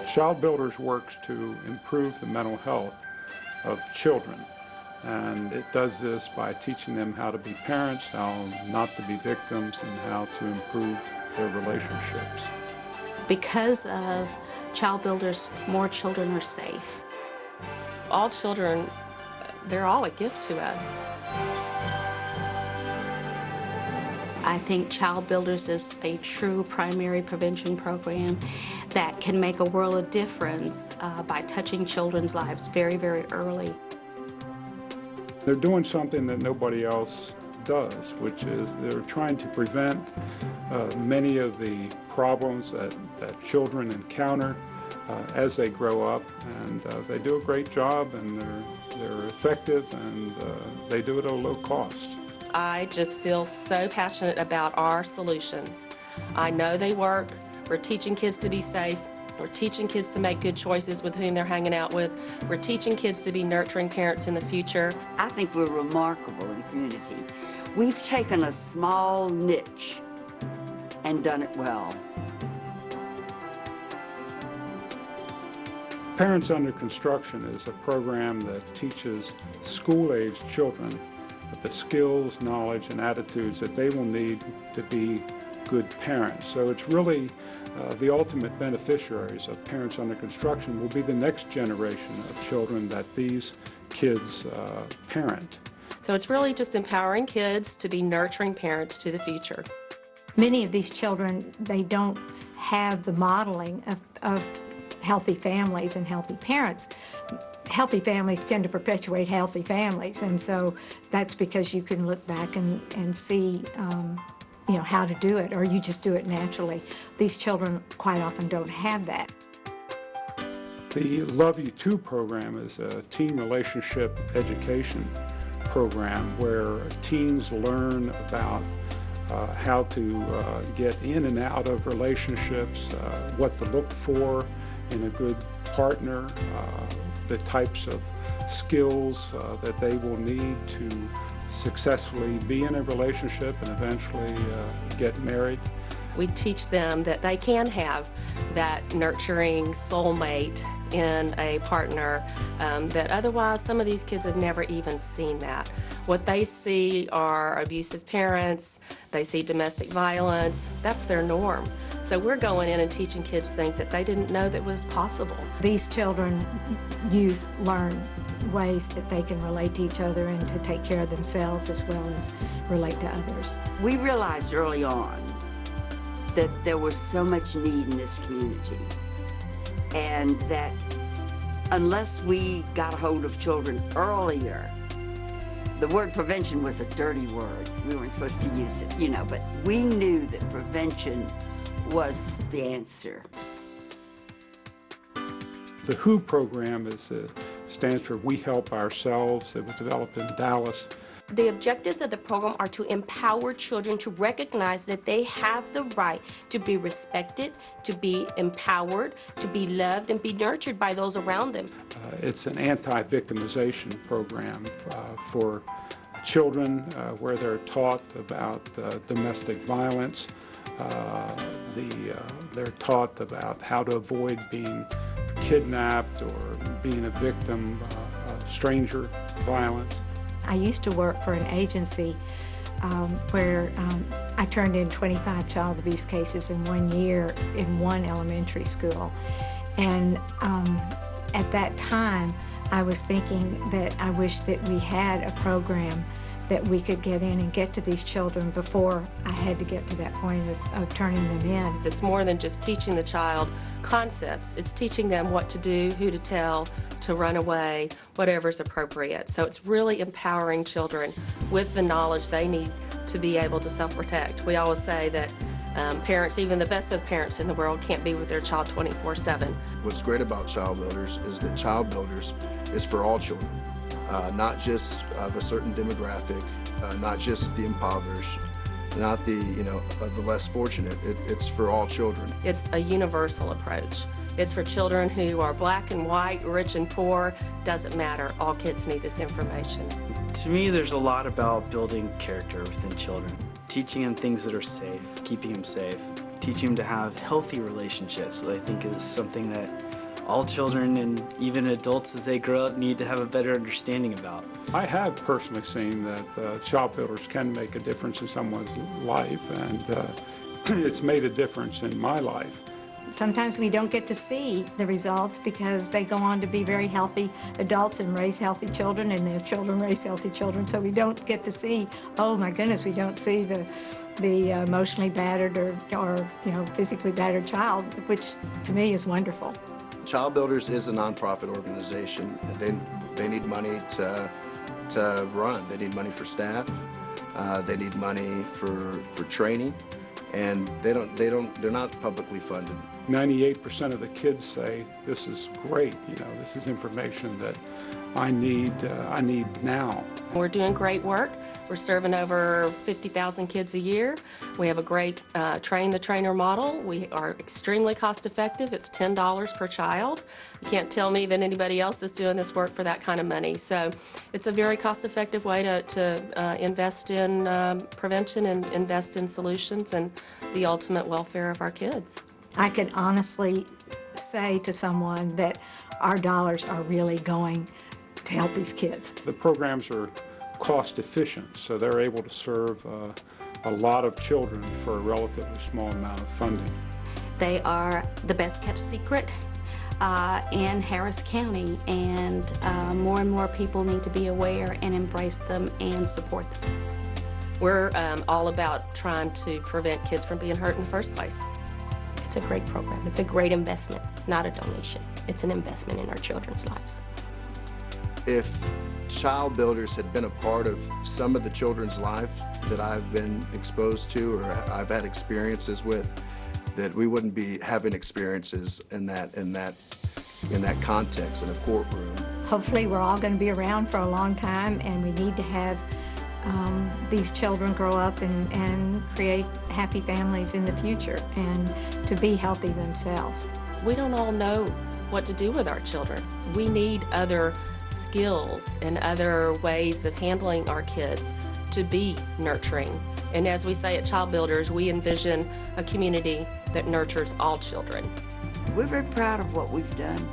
Childbuilders works to improve the mental health of children, and it does this by teaching them how to be parents, how not to be victims, and how to improve their relationships. Because of Childbuilders, more children are safe. All children, they're all a gift to us. I think Childbuilders is a true primary prevention program that can make a world of difference by touching children's lives very, very early. They're doing something that nobody else does, which is they're trying to prevent many of the problems that children encounter as they grow up, and they do a great job, and they're effective, and they do it at a low cost. I just feel so passionate about our solutions. I know they work. We're teaching kids to be safe. We're teaching kids to make good choices with whom they're hanging out with. We're teaching kids to be nurturing parents in the future. I think we're remarkable in the community. We've taken a small niche and done it well. Parents Under Construction is a program that teaches school-age children the skills, knowledge, and attitudes that they will need to be good parents. So it's really the ultimate beneficiaries of Parents Under Construction will be the next generation of children that these kids parent. So it's really just empowering kids to be nurturing parents to the future. Many of these children, they don't have the modeling of healthy families and healthy parents. Healthy families tend to perpetuate healthy families, and so that's because you can look back and see you know, how to do it, or you just do it naturally. These children quite often don't have that. The Love You Too program is a teen relationship education program where teens learn about how to get in and out of relationships, what to look for in a good partner, the types of skills that they will need to successfully be in a relationship and eventually get married. We teach them that they can have that nurturing soulmate in a partner, that otherwise some of these kids have never even seen that. What they see are abusive parents, they see domestic violence, that's their norm. So we're going in and teaching kids things that they didn't know that was possible. These children, youth, learn ways that they can relate to each other and to take care of themselves as well as relate to others. We realized early on that there was so much need in this community, and that unless we got a hold of children earlier, the word prevention was a dirty word. We weren't supposed to use it, you know, but we knew that prevention was the answer. The WHO program stands for We Help Ourselves. It was developed in Dallas. The objectives of the program are to empower children to recognize that they have the right to be respected, to be empowered, to be loved, and be nurtured by those around them. It's an anti-victimization program for children where they're taught about domestic violence. They're taught about how to avoid being kidnapped or being a victim of stranger violence. I used to work for an agency where I turned in 25 child abuse cases in 1 year in one elementary school. And at that time, I was thinking that I wish that we had a program that we could get in and get to these children before I had to get to that point of turning them in. It's more than just teaching the child concepts. It's teaching them what to do, who to tell, to run away, whatever's appropriate. So it's really empowering children with the knowledge they need to be able to self-protect. We always say that parents, even the best of parents in the world, can't be with their child 24/7. What's great about Childbuilders is that Childbuilders is for all children. Not just of a certain demographic, not just the impoverished, not the the less fortunate. It's for all children. It's a universal approach. It's for children who are black and white, rich and poor. Doesn't matter. All kids need this information. To me, there's a lot about building character within children, teaching them things that are safe, keeping them safe, teaching them to have healthy relationships, which I think is something that all children and even adults as they grow up need to have a better understanding about. I have personally seen that child builders can make a difference in someone's life, and it's made a difference in my life. Sometimes we don't get to see the results because they go on to be very healthy adults and raise healthy children, and their children raise healthy children. So we don't get to see, oh my goodness, we don't see the emotionally battered or physically battered child, which to me is wonderful. Childbuilders is a nonprofit organization. They need money to run. They need money for staff. They need money for training, and they're not publicly funded. 98% of the kids say, this is great, this is information that I need now. We're doing great work. We're serving over 50,000 kids a year. We have a great train the trainer model. We are extremely cost effective. It's $10 per child. You can't tell me that anybody else is doing this work for that kind of money. So it's a very cost effective way to invest in prevention and invest in solutions and the ultimate welfare of our kids. I can honestly say to someone that our dollars are really going to help these kids. The programs are cost efficient, so they're able to serve a lot of children for a relatively small amount of funding. They are the best kept secret in Harris County, and more people need to be aware and embrace them and support them. We're all about trying to prevent kids from being hurt in the first place. It's a great program. It's a great investment. It's not a donation. It's an investment in our children's lives. If Childbuilders had been a part of some of the children's lives that I've been exposed to or I've had experiences with, that we wouldn't be having experiences in that context in a courtroom. Hopefully we're all going to be around for a long time, and we need to have these children grow up and create happy families in the future and to be healthy themselves. We don't all know what to do with our children. We need other skills and other ways of handling our kids to be nurturing. And as we say at Childbuilders, we envision a community that nurtures all children. We're very proud of what we've done.